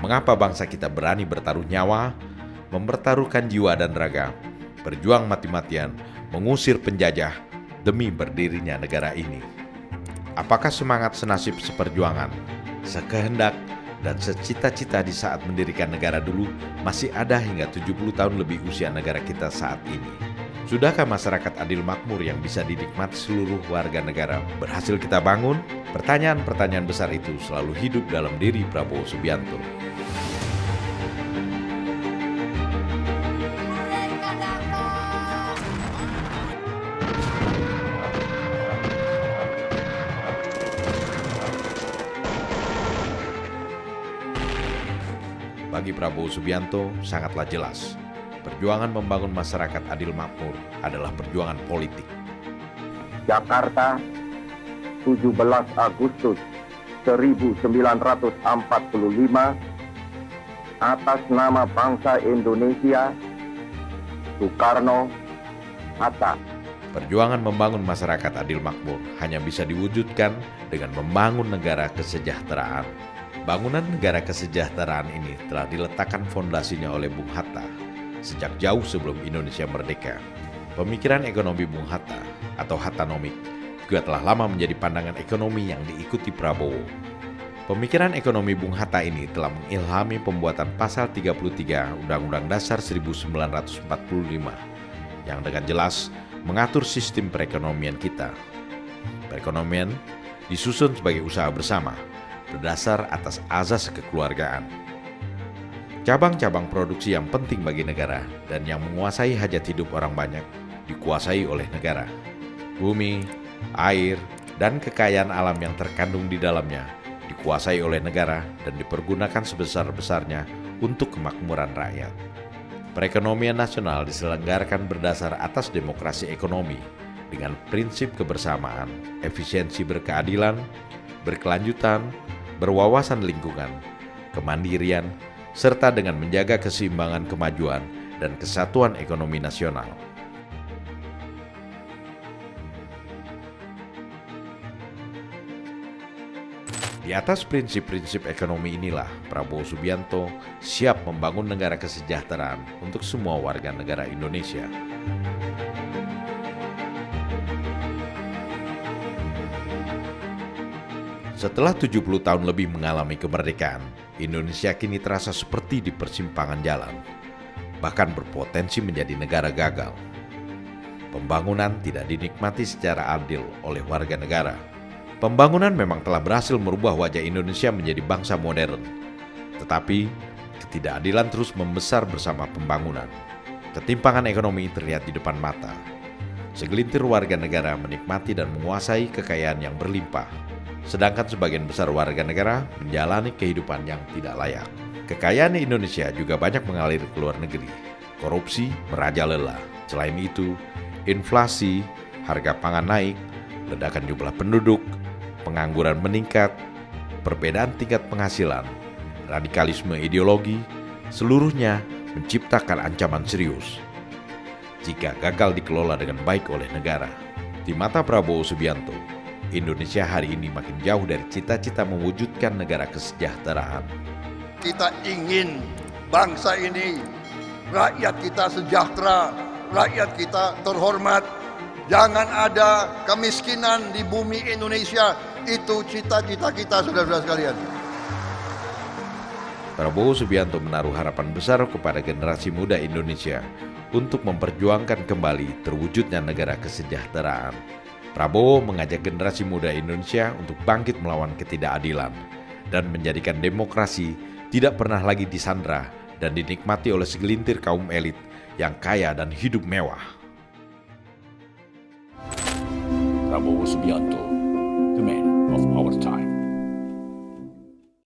mengapa bangsa kita berani bertaruh nyawa, mempertaruhkan jiwa dan raga, berjuang mati-matian, mengusir penjajah demi berdirinya negara ini. Apakah semangat senasib seperjuangan, sekehendak, dan secita-cita di saat mendirikan negara dulu masih ada hingga 70 tahun lebih usia negara kita saat ini? Sudahkah masyarakat adil makmur yang bisa dinikmati seluruh warga negara berhasil kita bangun? Pertanyaan-pertanyaan besar itu selalu hidup dalam diri Prabowo Subianto. Bagi Prabowo Subianto sangatlah jelas, perjuangan membangun masyarakat adil makmur adalah perjuangan politik. Jakarta, 17 Agustus 1945, atas nama bangsa Indonesia, Soekarno, Hatta. Perjuangan membangun masyarakat adil makmur hanya bisa diwujudkan dengan membangun negara kesejahteraan. Bangunan negara kesejahteraan ini telah diletakkan fondasinya oleh Bung Hatta sejak jauh sebelum Indonesia merdeka. Pemikiran ekonomi Bung Hatta atau Hattanomik juga telah lama menjadi pandangan ekonomi yang diikuti Prabowo. Pemikiran ekonomi Bung Hatta ini telah mengilhami pembuatan pasal 33 Undang-Undang Dasar 1945 yang dengan jelas mengatur sistem perekonomian kita. Perekonomian disusun sebagai usaha bersama berdasar atas azas kekeluargaan. Cabang-cabang produksi yang penting bagi negara dan yang menguasai hajat hidup orang banyak dikuasai oleh negara. Bumi, air, dan kekayaan alam yang terkandung di dalamnya dikuasai oleh negara dan dipergunakan sebesar-besarnya untuk kemakmuran rakyat. Perekonomian nasional diselenggarakan berdasar atas demokrasi ekonomi dengan prinsip kebersamaan, efisiensi berkeadilan, berkelanjutan, berwawasan lingkungan, kemandirian, serta dengan menjaga keseimbangan kemajuan dan kesatuan ekonomi nasional. Di atas prinsip-prinsip ekonomi inilah Prabowo Subianto siap membangun negara kesejahteraan untuk semua warga negara Indonesia. Setelah 70 tahun lebih mengalami kemerdekaan, Indonesia kini terasa seperti di persimpangan jalan, bahkan berpotensi menjadi negara gagal. Pembangunan tidak dinikmati secara adil oleh warga negara. Pembangunan memang telah berhasil merubah wajah Indonesia menjadi bangsa modern, tetapi ketidakadilan terus membesar bersama pembangunan. Ketimpangan ekonomi terlihat di depan mata. Segelintir warga negara menikmati dan menguasai kekayaan yang berlimpah, sedangkan sebagian besar warga negara menjalani kehidupan yang tidak layak. Kekayaan Indonesia juga banyak mengalir ke luar negeri. Korupsi merajalela. Selain itu, inflasi, harga pangan naik, ledakan jumlah penduduk, pengangguran meningkat, perbedaan tingkat penghasilan, radikalisme ideologi, seluruhnya menciptakan ancaman serius jika gagal dikelola dengan baik oleh negara. Di mata Prabowo Subianto, Indonesia hari ini makin jauh dari cita-cita mewujudkan negara kesejahteraan. Kita ingin bangsa ini, rakyat kita sejahtera, rakyat kita terhormat. Jangan ada kemiskinan di bumi Indonesia. Itu cita-cita kita, saudara-saudara sekalian. Prabowo Subianto menaruh harapan besar kepada generasi muda Indonesia untuk memperjuangkan kembali terwujudnya negara kesejahteraan. Prabowo mengajak generasi muda Indonesia untuk bangkit melawan ketidakadilan dan menjadikan demokrasi tidak pernah lagi disandra dan dinikmati oleh segelintir kaum elit yang kaya dan hidup mewah. Prabowo Subianto, the man of our time.